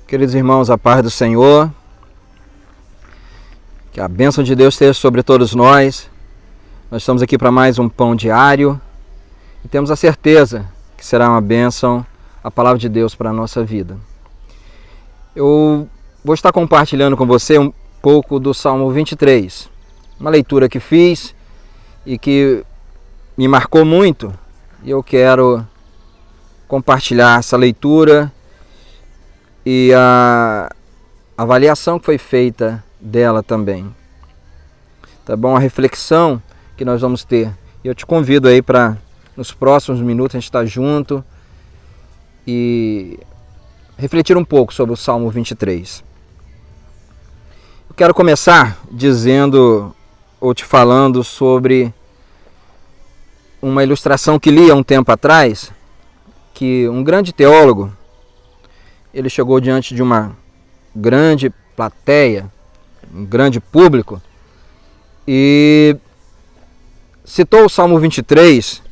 Queridos irmãos, a paz do Senhor, que a bênção de Deus esteja sobre todos nós. Nós estamos aqui para mais um pão diário e temos a certeza que será uma bênção a palavra de Deus para a nossa vida. Eu vou estar compartilhando com você um pouco do Salmo 23, uma leitura que fiz e que me marcou muito, e eu quero compartilhar essa leitura e a avaliação que foi feita dela também. Tá bom? A reflexão que nós vamos ter. Eu te convido aí para, nos próximos minutos, a gente estar junto e refletir um pouco sobre o Salmo 23. Eu quero começar dizendo, ou te falando sobre uma ilustração que li há um tempo atrás, que um grande teólogo, ele chegou diante de uma grande plateia, um grande público, e citou o Salmo 23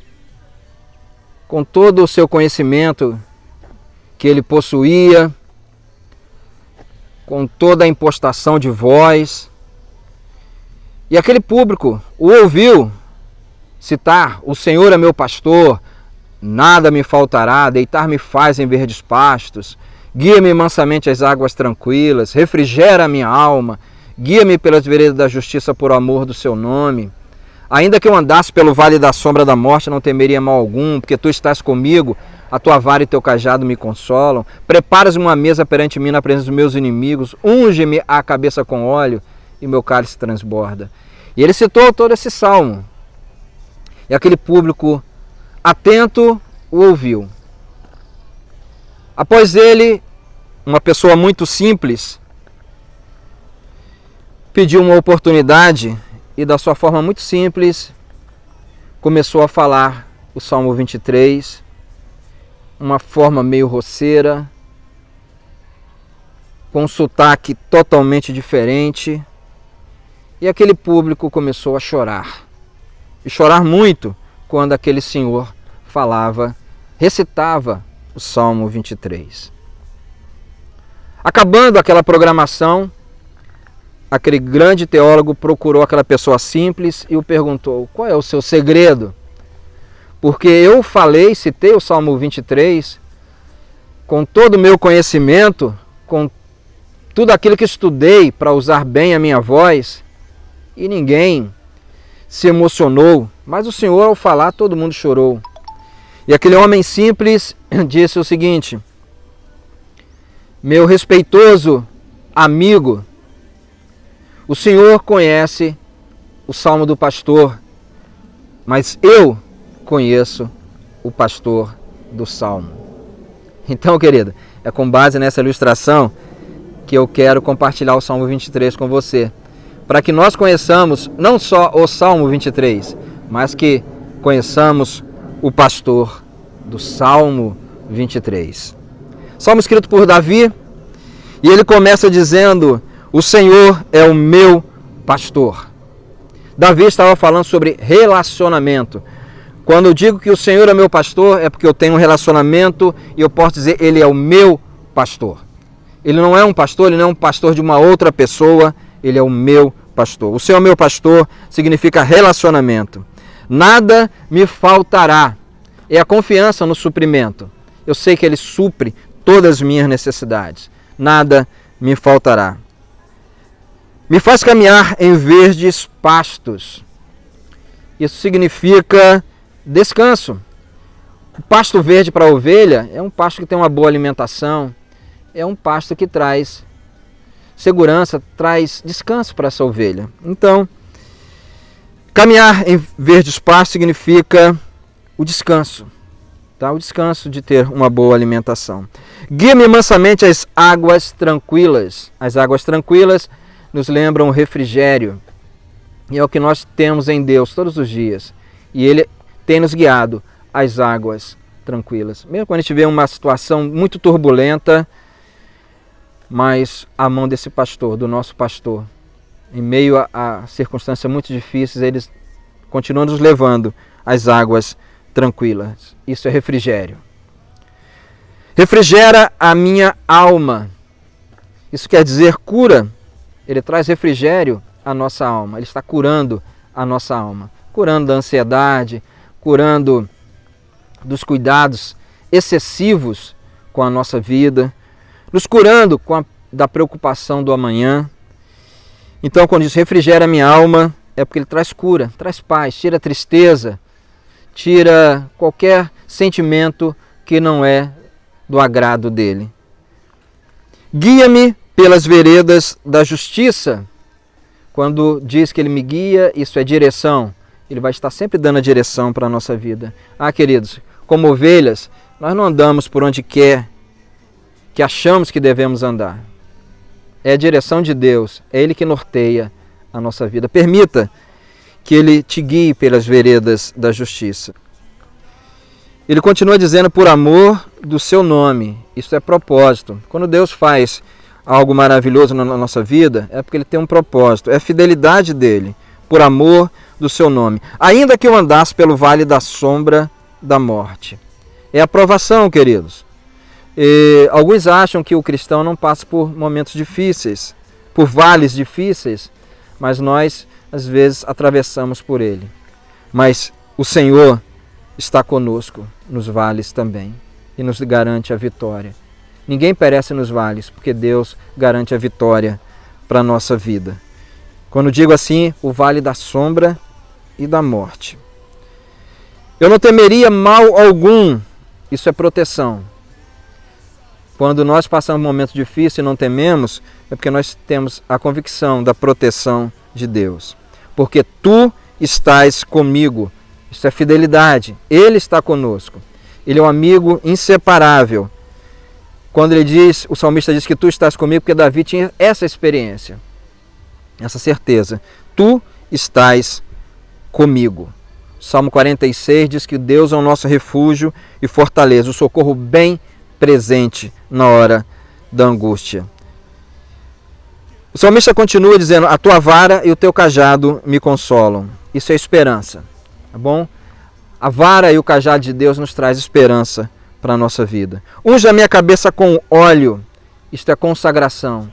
com todo o seu conhecimento que ele possuía, com toda a impostação de voz, e aquele público o ouviu citar: o Senhor é meu pastor, nada me faltará, deitar-me faz em verdes pastos, guia-me mansamente às águas tranquilas, refrigera a minha alma, guia-me pelas veredas da justiça por amor do seu nome. Ainda que eu andasse pelo vale da sombra da morte, não temeria mal algum, porque tu estás comigo, a tua vara e teu cajado me consolam. Preparas uma mesa perante mim na presença dos meus inimigos, unge-me a cabeça com óleo e meu cálice transborda. E ele citou todo esse salmo. E aquele público atento o ouviu. Após ele, uma pessoa muito simples pediu uma oportunidade e, da sua forma muito simples, começou a falar o Salmo 23, uma forma meio roceira, com um sotaque totalmente diferente, e aquele público começou a chorar. E chorar muito quando aquele senhor falava, recitava o Salmo 23. Acabando aquela programação, aquele grande teólogo procurou aquela pessoa simples e o perguntou: qual é o seu segredo? Porque eu citei o Salmo 23 com todo o meu conhecimento, com tudo aquilo que estudei para usar bem a minha voz, e ninguém se emocionou, mas o Senhor, ao falar, todo mundo chorou. E aquele homem simples disse o seguinte: meu respeitoso amigo, o Senhor conhece o Salmo do pastor, mas eu conheço o pastor do Salmo. Então, querida, é com base nessa ilustração que eu quero compartilhar o Salmo 23 com você, para que nós conheçamos não só o Salmo 23, mas que conheçamos o pastor do Salmo 23. Salmo escrito por Davi, e ele começa dizendo: o Senhor é o meu pastor. Davi estava falando sobre relacionamento. Quando eu digo que o Senhor é meu pastor, é porque eu tenho um relacionamento e eu posso dizer: ele é o meu pastor. Ele não é um pastor, ele não é um pastor de uma outra pessoa, ele é o meu pastor. O Senhor é meu pastor significa relacionamento. Nada me faltará. É a confiança no suprimento. Eu sei que ele supre todas as minhas necessidades. Nada me faltará. Me faz caminhar em verdes pastos. Isso significa descanso. O pasto verde para a ovelha é um pasto que tem uma boa alimentação, é um pasto que traz segurança, traz descanso para essa ovelha. Então, caminhar em verdes pastos significa o descanso, tá? O descanso de ter uma boa alimentação. Guia-me mansamente às águas tranquilas. As águas tranquilas nos lembram o refrigério. E é o que nós temos em Deus todos os dias. E Ele tem nos guiado às águas tranquilas. Mesmo quando a gente vê uma situação muito turbulenta, mas a mão desse pastor, do nosso pastor, em meio a circunstâncias muito difíceis, eles continuam nos levando às águas tranquilas. Isso é refrigério. Refrigera a minha alma. Isso quer dizer cura. Ele traz refrigério à nossa alma. Ele está curando a nossa alma. Curando da ansiedade, curando dos cuidados excessivos com a nossa vida, nos curando da preocupação do amanhã. Então, quando diz refrigera a minha alma, é porque ele traz cura, traz paz, tira a tristeza, tira qualquer sentimento que não é do agrado dele. Guia-me pelas veredas da justiça. Quando diz que ele me guia, isso é direção. Ele vai estar sempre dando a direção para a nossa vida. Queridos, como ovelhas, nós não andamos por onde quer, que achamos que devemos andar. É a direção de Deus, é Ele que norteia a nossa vida. Permita que Ele te guie pelas veredas da justiça. Ele continua dizendo, por amor do seu nome. Isso é propósito. Quando Deus faz algo maravilhoso na nossa vida, é porque Ele tem um propósito. É a fidelidade dEle, por amor do seu nome. Ainda que eu andasse pelo vale da sombra da morte. É aprovação, queridos. Alguns acham que o cristão não passa por momentos difíceis, por vales difíceis, mas nós, às vezes, atravessamos por ele. Mas o Senhor está conosco nos vales também e nos garante a vitória. Ninguém perece nos vales, porque Deus garante a vitória para a nossa vida. Quando digo assim, o vale da sombra e da morte. Eu não temeria mal algum, isso é proteção. Quando nós passamos um momento difícil e não tememos, é porque nós temos a convicção da proteção de Deus. Porque tu estás comigo. Isso é fidelidade. Ele está conosco. Ele é um amigo inseparável. Quando ele diz, o salmista diz que tu estás comigo, porque Davi tinha essa experiência, essa certeza. Tu estás comigo. Salmo 46 diz que Deus é o nosso refúgio e fortaleza, o socorro bem presente na hora da angústia. O salmista continua dizendo, a tua vara e o teu cajado me consolam. Isso é esperança, tá bom? A vara e o cajado de Deus nos traz esperança para a nossa vida. Unge a minha cabeça com óleo, isto é consagração.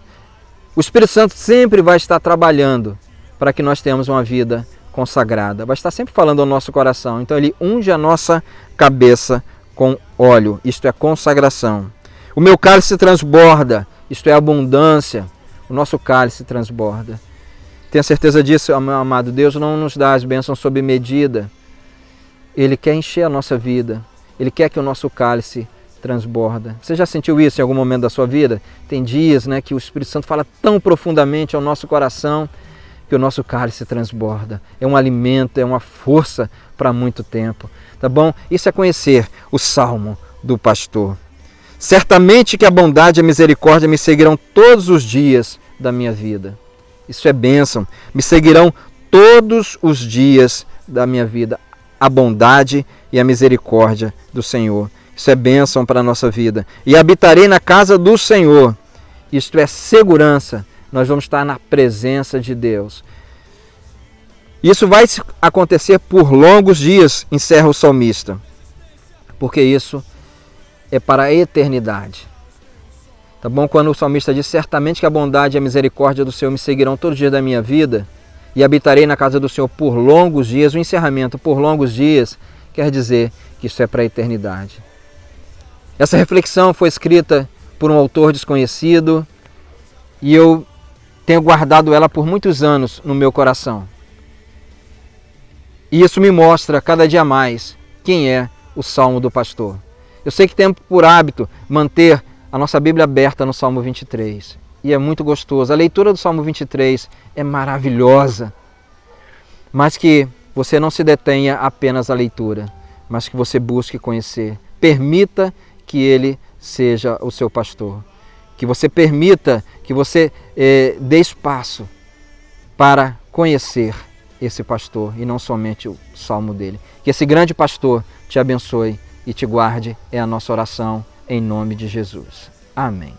O Espírito Santo sempre vai estar trabalhando para que nós tenhamos uma vida consagrada. Vai estar sempre falando ao nosso coração. Então ele unge a nossa cabeça com óleo, isto é consagração. O meu cálice transborda, isto é abundância. O nosso cálice transborda. Tenha certeza disso, meu amado. Deus não nos dá as bênçãos sob medida. Ele quer encher a nossa vida. Ele quer que o nosso cálice transborda. Você já sentiu isso em algum momento da sua vida? Tem dias, né, que o Espírito Santo fala tão profundamente ao nosso coração que o nosso cálice transborda. É um alimento, é uma força para muito tempo. Tá bom? Isso é conhecer o Salmo do pastor. Certamente que a bondade e a misericórdia me seguirão todos os dias da minha vida. Isso é bênção. Me seguirão todos os dias da minha vida. A bondade e a misericórdia do Senhor. Isso é bênção para a nossa vida. E habitarei na casa do Senhor. Isto é segurança. Nós vamos estar na presença de Deus. Isso vai acontecer por longos dias, encerra o salmista. Porque isso é para a eternidade. Tá bom? Quando o salmista diz, certamente que a bondade e a misericórdia do Senhor me seguirão todos os dias da minha vida, e habitarei na casa do Senhor por longos dias, o encerramento por longos dias, quer dizer que isso é para a eternidade. Essa reflexão foi escrita por um autor desconhecido, e eu tenho guardado ela por muitos anos no meu coração. E isso me mostra cada dia mais quem é o Salmo do Pastor. Eu sei que temos por hábito manter a nossa Bíblia aberta no Salmo 23. E é muito gostoso. A leitura do Salmo 23 é maravilhosa. Mas que você não se detenha apenas à leitura, mas que você busque conhecer. Permita que Ele seja o seu pastor. Que você permita, que você dê espaço para conhecer esse pastor e não somente o salmo dele. Que esse grande pastor te abençoe e te guarde, é a nossa oração em nome de Jesus. Amém.